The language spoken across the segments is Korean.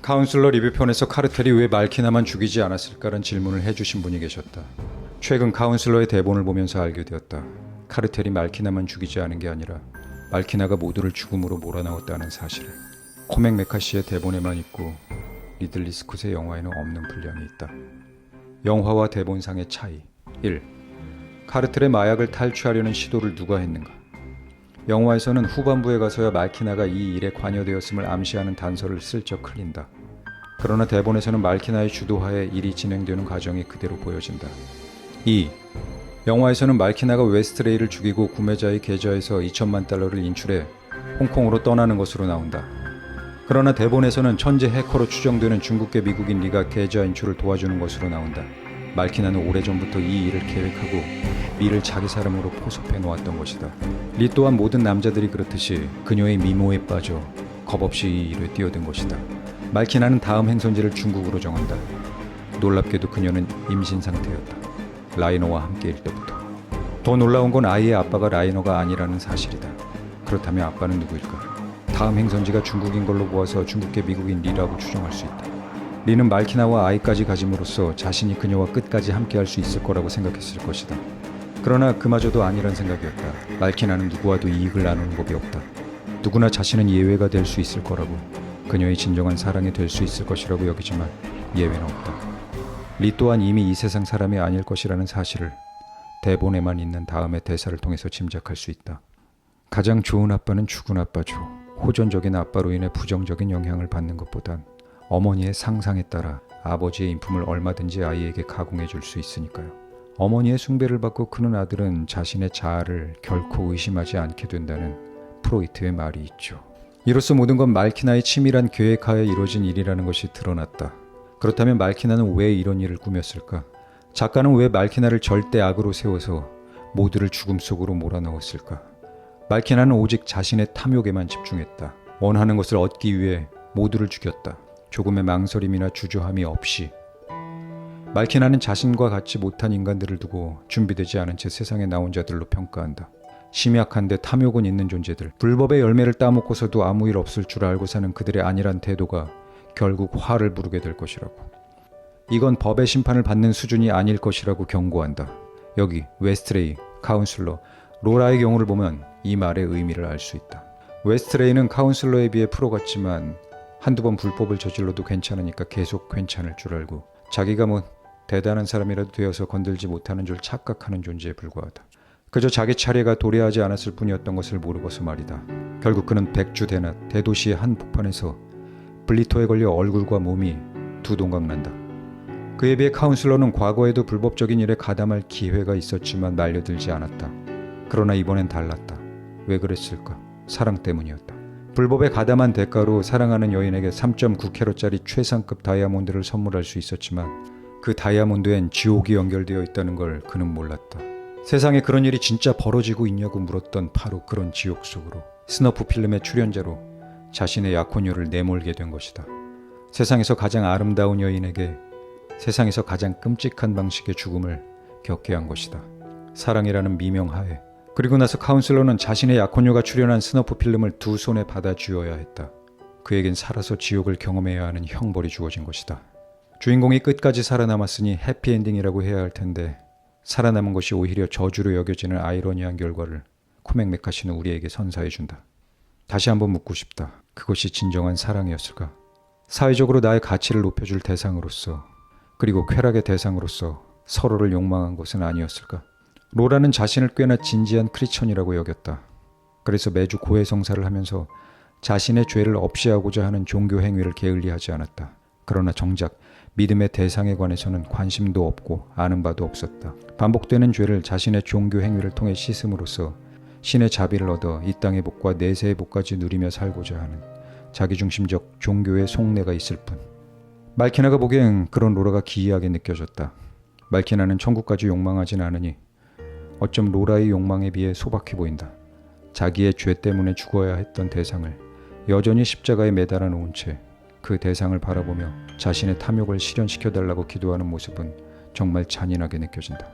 카운슬러 리뷰편에서 카르텔이 왜 말키나만 죽이지 않았을까라는 질문을 해주신 분이 계셨다. 최근 카운슬러의 대본을 보면서 알게 되었다. 카르텔이 말키나만 죽이지 않은 게 아니라 말키나가 모두를 죽음으로 몰아넣었다는 사실을. 코맥 메카시의 대본에만 있고 리들리 스콧의 영화에는 없는 분량이 있다. 영화와 대본상의 차이. 1. 카르텔의 마약을 탈취하려는 시도를 누가 했는가? 영화에서는 후반부에 가서야 말키나가 이 일에 관여되었음을 암시하는 단서를 슬쩍 흘린다. 그러나 대본에서는 말키나의 주도하에 일이 진행되는 과정이 그대로 보여진다. 2. 영화에서는 말키나가 웨스트레이를 죽이고 구매자의 계좌에서 2천만 달러를 인출해 홍콩으로 떠나는 것으로 나온다. 그러나 대본에서는 천재 해커로 추정되는 중국계 미국인 리가 계좌 인출을 도와주는 것으로 나온다. 말키나는 오래전부터 이 일을 계획하고 리를 자기 사람으로 포섭해 놓았던 것이다. 리 또한 모든 남자들이 그렇듯이 그녀의 미모에 빠져 겁없이 이 일에 뛰어든 것이다. 말키나는 다음 행선지를 중국으로 정한다. 놀랍게도 그녀는 임신 상태였다. 라이너와 함께일 때부터. 더 놀라운 건 아이의 아빠가 라이너가 아니라는 사실이다. 그렇다면 아빠는 누구일까? 다음 행선지가 중국인 걸로 보아서 중국계 미국인 리라고 추정할 수 있다. 리는 말키나와 아이까지 가짐으로써 자신이 그녀와 끝까지 함께할 수 있을 거라고 생각했을 것이다. 그러나 그마저도 아니란 생각이었다. 말키나는 누구와도 이익을 나누는 법이 없다. 누구나 자신은 예외가 될 수 있을 거라고, 그녀의 진정한 사랑이 될 수 있을 것이라고 여기지만 예외는 없다. 리 또한 이미 이 세상 사람이 아닐 것이라는 사실을 대본에만 있는 다음의 대사를 통해서 짐작할 수 있다. 가장 좋은 아빠는 죽은 아빠죠. 호전적인 아빠로 인해 부정적인 영향을 받는 것보단 어머니의 상상에 따라 아버지의 인품을 얼마든지 아이에게 가공해 줄 수 있으니까요. 어머니의 숭배를 받고 크는 아들은 자신의 자아를 결코 의심하지 않게 된다는 프로이트의 말이 있죠. 이로써 모든 건 말키나의 치밀한 계획하에 이루어진 일이라는 것이 드러났다. 그렇다면 말키나는 왜 이런 일을 꾸몄을까? 작가는 왜 말키나를 절대 악으로 세워서 모두를 죽음 속으로 몰아넣었을까? 말키나는 오직 자신의 탐욕에만 집중했다. 원하는 것을 얻기 위해 모두를 죽였다. 조금의 망설임이나 주저함이 없이. 말키나는 자신과 같지 못한 인간들을 두고 준비되지 않은 채 세상에 나온 자들로 평가한다. 심약한데 탐욕은 있는 존재들, 불법의 열매를 따먹고서도 아무 일 없을 줄 알고 사는 그들의 안일한 태도가 결국 화를 부르게 될 것이라고. 이건 법의 심판을 받는 수준이 아닐 것이라고 경고한다. 여기 웨스트레이, 카운슬러, 로라의 경우를 보면 이 말의 의미를 알 수 있다. 웨스트레이는 카운슬러에 비해 프로 같지만 한두 번 불법을 저질러도 괜찮으니까 계속 괜찮을 줄 알고 자기가 대단한 사람이라도 되어서 건들지 못하는 줄 착각하는 존재에 불과하다. 그저 자기 차례가 도래하지 않았을 뿐이었던 것을 모르고서 말이다. 결국 그는 백주대낮 대도시의 한 복판에서 블리토에 걸려 얼굴과 몸이 두 동강난다. 그에 비해 카운슬러는 과거에도 불법적인 일에 가담할 기회가 있었지만 말려들지 않았다. 그러나 이번엔 달랐다. 왜 그랬을까? 사랑 때문이었다. 불법에 가담한 대가로 사랑하는 여인에게 3.9캐럿짜리 최상급 다이아몬드를 선물할 수 있었지만 그 다이아몬드엔 지옥이 연결되어 있다는 걸 그는 몰랐다. 세상에 그런 일이 진짜 벌어지고 있냐고 물었던 바로 그런 지옥 속으로 스너프 필름의 출연자로 자신의 약혼녀를 내몰게 된 것이다. 세상에서 가장 아름다운 여인에게 세상에서 가장 끔찍한 방식의 죽음을 겪게 한 것이다. 사랑이라는 미명하에. 그리고 나서 카운슬러는 자신의 약혼녀가 출연한 스너프 필름을 두 손에 받아 쥐어야 했다. 그에겐 살아서 지옥을 경험해야 하는 형벌이 주어진 것이다. 주인공이 끝까지 살아남았으니 해피엔딩이라고 해야 할 텐데 살아남은 것이 오히려 저주로 여겨지는 아이러니한 결과를 코맥 메카시는 우리에게 선사해준다. 다시 한번 묻고 싶다. 그것이 진정한 사랑이었을까? 사회적으로 나의 가치를 높여줄 대상으로서, 그리고 쾌락의 대상으로서 서로를 욕망한 것은 아니었을까? 로라는 자신을 꽤나 진지한 크리스천이라고 여겼다. 그래서 매주 고해성사를 하면서 자신의 죄를 없애하고자 하는 종교 행위를 게을리하지 않았다. 그러나 정작 믿음의 대상에 관해서는 관심도 없고 아는 바도 없었다. 반복되는 죄를 자신의 종교 행위를 통해 씻음으로써 신의 자비를 얻어 이 땅의 복과 내세의 복까지 누리며 살고자 하는 자기중심적 종교의 속내가 있을 뿐. 말키나가 보기엔 그런 로라가 기이하게 느껴졌다. 말키나는 천국까지 욕망하진 않으니 어쩜 로라의 욕망에 비해 소박해 보인다. 자기의 죄 때문에 죽어야 했던 대상을 여전히 십자가에 매달아 놓은 채 그 대상을 바라보며 자신의 탐욕을 실현시켜달라고 기도하는 모습은 정말 잔인하게 느껴진다.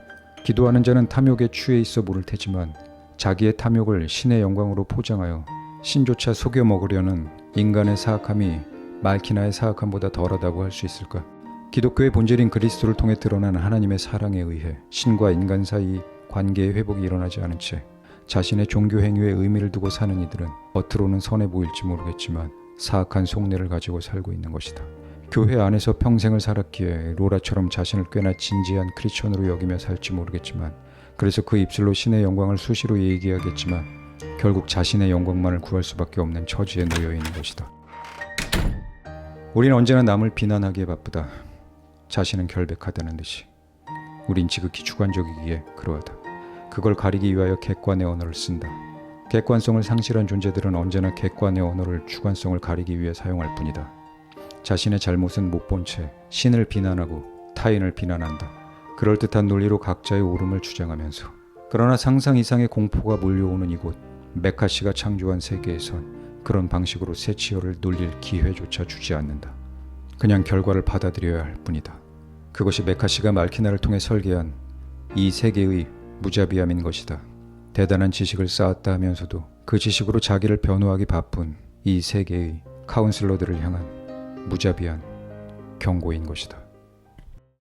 기도하는 자는 탐욕에 취해 있어 모를 테지만 자기의 탐욕을 신의 영광으로 포장하여 신조차 속여 먹으려는 인간의 사악함이 말키나의 사악함보다 덜하다고 할 수 있을까? 기독교의 본질인 그리스도를 통해 드러난 하나님의 사랑에 의해 신과 인간 사이 관계의 회복이 일어나지 않은 채 자신의 종교 행위에 의미를 두고 사는 이들은 겉으로는 선해 보일지 모르겠지만 사악한 속내를 가지고 살고 있는 것이다. 교회 안에서 평생을 살았기에 로라처럼 자신을 꽤나 진지한 크리스천으로 여기며 살지 모르겠지만, 그래서 그 입술로 신의 영광을 수시로 얘기하겠지만 결국 자신의 영광만을 구할 수밖에 없는 처지에 놓여 있는 것이다. 우린 언제나 남을 비난하기에 바쁘다. 자신은 결백하다는 듯이. 우린 지극히 주관적이기에 그러하다. 그걸 가리기 위하여 객관의 언어를 쓴다. 객관성을 상실한 존재들은 언제나 객관의 언어를 주관성을 가리기 위해 사용할 뿐이다. 자신의 잘못은 못 본 채 신을 비난하고 타인을 비난한다. 그럴듯한 논리로 각자의 옳음을 주장하면서. 그러나 상상 이상의 공포가 몰려오는 이곳 메카시가 창조한 세계에선 그런 방식으로 세치어를 놀릴 기회조차 주지 않는다. 그냥 결과를 받아들여야 할 뿐이다. 그것이 메카시가 말키나를 통해 설계한 이 세계의 무자비함인 것이다. 대단한 지식을 쌓았다 하면서도 그 지식으로 자기를 변호하기 바쁜 이 세계의 카운슬러들을 향한 무자비한 경고인 것이다.